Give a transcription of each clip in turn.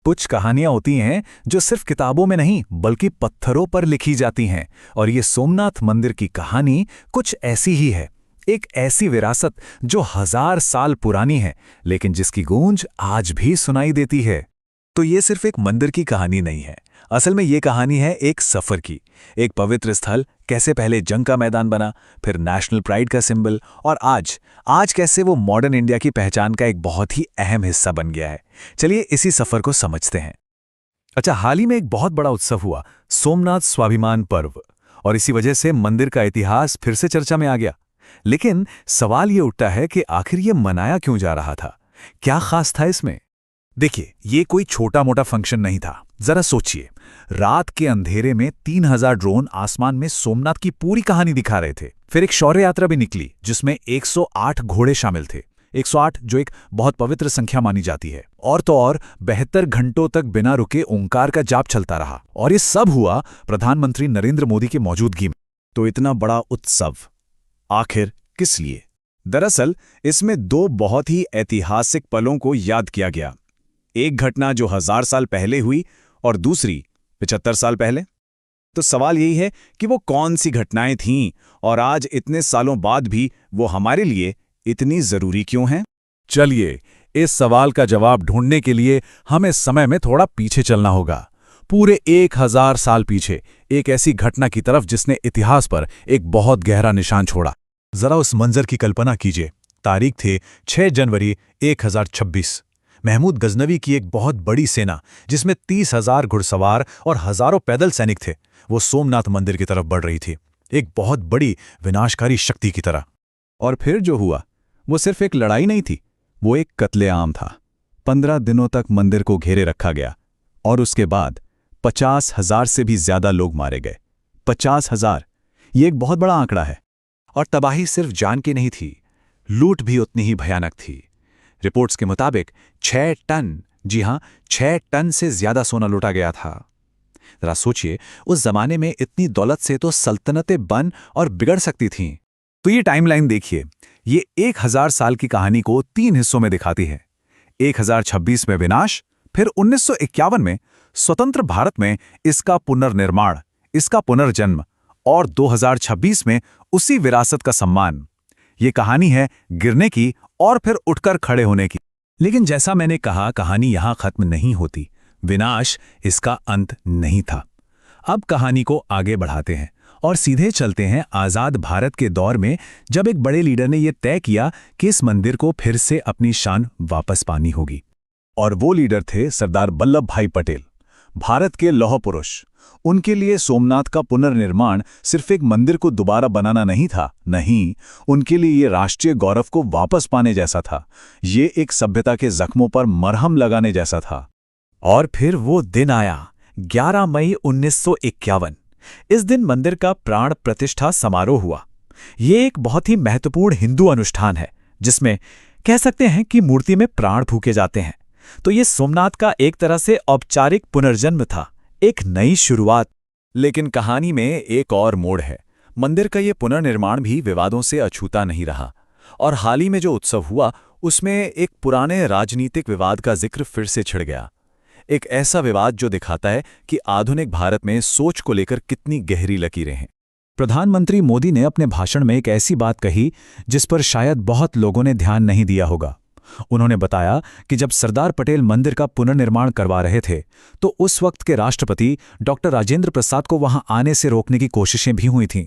कुछ कहानियां होती हैं जो सिर्फ किताबों में नहीं बल्कि पत्थरों पर लिखी जाती हैं, और ये सोमनाथ मंदिर की कहानी कुछ ऐसी ही है। एक ऐसी विरासत जो 1000 साल पुरानी है, लेकिन जिसकी गूंज आज भी सुनाई देती है। तो ये सिर्फ एक मंदिर की कहानी नहीं है, असल में ये कहानी है एक सफर की। एक पवित्र स्थल कैसे पहले जंग का मैदान बना, फिर नेशनल प्राइड का सिंबल, और आज कैसे वो मॉडर्न इंडिया की पहचान का एक बहुत ही अहम हिस्सा बन गया है। चलिए इसी सफर को समझते हैं। अच्छा, हाल ही में एक बहुत बड़ा उत्सव हुआ, सोमनाथ स्वाभिमान पर्व, और इसी वजह से मंदिर का इतिहास फिर से चर्चा में आ गया। लेकिन सवाल ये उठता है कि आखिर ये मनाया क्यों जा रहा था, क्या खास था इसमें? देखिए, ये कोई छोटा मोटा फंक्शन नहीं था। जरा सोचिए, रात के अंधेरे में 3000 ड्रोन आसमान में सोमनाथ की पूरी कहानी दिखा रहे थे। फिर एक शौर्य यात्रा भी निकली जिसमें 108 घोड़े शामिल थे। 108 जो एक बहुत पवित्र संख्या मानी जाती है। और तो और 72 घंटों तक बिना रुके ओंकार का जाप चलता रहा, और ये सब हुआ प्रधानमंत्री नरेंद्र मोदी की मौजूदगी में। तो इतना बड़ा उत्सव आखिर किस लिए? दरअसल इसमें दो बहुत ही ऐतिहासिक पलों को याद किया गया। एक घटना जो 1000 साल पहले हुई और दूसरी 75 साल पहले। तो सवाल यही है कि वो कौन सी घटनाएं थीं और आज इतने सालों बाद भी वो हमारे लिए इतनी जरूरी क्यों हैं? चलिए, इस सवाल का जवाब ढूंढने के लिए हमें समय में थोड़ा पीछे चलना होगा, पूरे 1000 साल पीछे, एक ऐसी घटना की तरफ जिसने इतिहास पर एक बहुत गहरा निशान छोड़ा। जरा उस मंजर की कल्पना कीजिए। तारीख थे 6 जनवरी 1026। महमूद गजनवी की एक बहुत बड़ी सेना, जिसमें 30,000 घुड़सवार और हजारों पैदल सैनिक थे, वो सोमनाथ मंदिर की तरफ बढ़ रही थी, एक बहुत बड़ी विनाशकारी शक्ति की तरह। और फिर जो हुआ वो सिर्फ एक लड़ाई नहीं थी, वो एक कत्लेआम था। 15 दिनों तक मंदिर को घेरे रखा गया और उसके बाद 50,000 से भी ज्यादा लोग मारे गए। 50,000, ये एक बहुत बड़ा आंकड़ा है। और तबाही सिर्फ जान की नहीं थी, लूट भी उतनी ही भयानक थी। रिपोर्ट्स के मुताबिक 6 टन, जी हां, 6 टन से ज्यादा सोना लूटा गया था। जरा सोचिए, उस जमाने में इतनी दौलत से तो सल्तनतें बन और बिगड़ सकती थीं। तो ये टाइमलाइन देखिए, ये 1000 साल की कहानी को 3 हिस्सों में दिखाती है। 1026 में विनाश, फिर 1951 में स्वतंत्र भारत में इसका पुनर्निर्माण, इसका पुनर्जन्म, और 2026 में उसी विरासत का सम्मान। ये कहानी है गिरने की और फिर उठकर खड़े होने की। लेकिन जैसा मैंने कहा, कहानी यहां खत्म नहीं होती। विनाश इसका अंत नहीं था। अब कहानी को आगे बढ़ाते हैं और सीधे चलते हैं आजाद भारत के दौर में, जब एक बड़े लीडर ने यह तय किया कि इस मंदिर को फिर से अपनी शान वापस पानी होगी। और वो लीडर थे सरदार वल्लभ भाई पटेल, भारत के लौह पुरुष। उनके लिए सोमनाथ का पुनर्निर्माण सिर्फ एक मंदिर को दोबारा बनाना नहीं था, नहीं, उनके लिए ये राष्ट्रीय गौरव को वापस पाने जैसा था। ये एक सभ्यता के जख्मों पर मरहम लगाने जैसा था। और फिर वो दिन आया, 11 मई 1951। इस दिन मंदिर का प्राण प्रतिष्ठा समारोह हुआ। ये एक बहुत ही महत्वपूर्ण हिंदू अनुष्ठान है, जिसमें कह सकते हैं कि मूर्ति में प्राण फूके जाते हैं। तो ये सोमनाथ का एक तरह से औपचारिक पुनर्जन्म था, एक नई शुरुआत। लेकिन कहानी में एक और मोड़ है। मंदिर का ये पुनर्निर्माण भी विवादों से अछूता नहीं रहा, और हाल ही में जो उत्सव हुआ उसमें एक पुराने राजनीतिक विवाद का जिक्र फिर से छिड़ गया। एक ऐसा विवाद जो दिखाता है कि आधुनिक भारत में सोच को लेकर कितनी गहरी लकीरें हैं। प्रधानमंत्री मोदी ने अपने भाषण में एक ऐसी बात कही जिस पर शायद बहुत लोगों ने ध्यान नहीं दिया होगा। उन्होंने बताया कि जब सरदार पटेल मंदिर का पुनर्निर्माण करवा रहे थे, तो उस वक्त के राष्ट्रपति डॉक्टर राजेंद्र प्रसाद को वहां आने से रोकने की कोशिशें भी हुई थीं।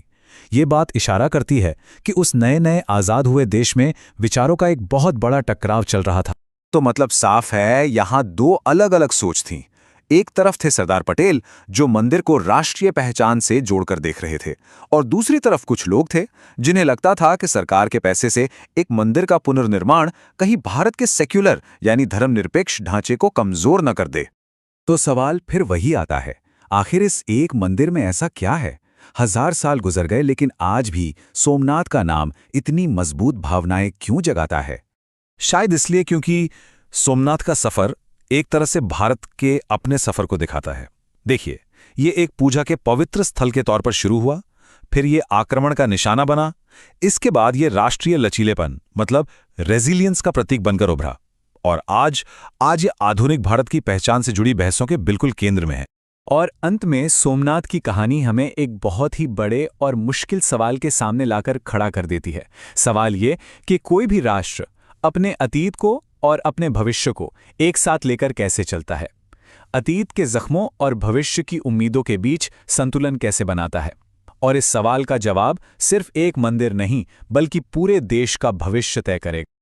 ये बात इशारा करती है कि उस नए नए आज़ाद हुए देश में विचारों का एक बहुत बड़ा टकराव चल रहा था। तो मतलब साफ है, यहां दो अलग अलग सोच थीं। एक तरफ थे सरदार पटेल, जो मंदिर को राष्ट्रीय पहचान से जोड़कर देख रहे थे, और दूसरी तरफ कुछ लोग थे जिन्हें लगता था कि सरकार के पैसे से एक मंदिर का पुनर्निर्माण कहीं भारत के सेक्युलर यानी धर्मनिरपेक्ष ढांचे को कमजोर न कर दे। तो सवाल फिर वही आता है, आखिर इस एक मंदिर में ऐसा क्या है? 1000 साल गुजर गए, लेकिन आज भी सोमनाथ का नाम इतनी मजबूत भावनाएं क्यों जगाता है? शायद इसलिए क्योंकि सोमनाथ का सफर एक तरह से भारत के अपने सफर को दिखाता है। देखिए, ये एक पूजा के पवित्र स्थल के तौर पर शुरू हुआ, फिर ये आक्रमण का निशाना बना, इसके बाद ये राष्ट्रीय लचीलेपन मतलब रेजिलियंस का प्रतीक बनकर उभरा, और आज ये आधुनिक भारत की पहचान से जुड़ी बहसों के बिल्कुल केंद्र में है। और अंत में सोमनाथ की कहानी हमें एक बहुत ही बड़े और मुश्किल सवाल के सामने लाकर खड़ा कर देती है। सवाल ये कि कोई भी राष्ट्र अपने अतीत को और अपने भविष्य को एक साथ लेकर कैसे चलता है, अतीत के जख्मों और भविष्य की उम्मीदों के बीच संतुलन कैसे बनाता है। और इस सवाल का जवाब सिर्फ एक मंदिर नहीं बल्कि पूरे देश का भविष्य तय करेगा।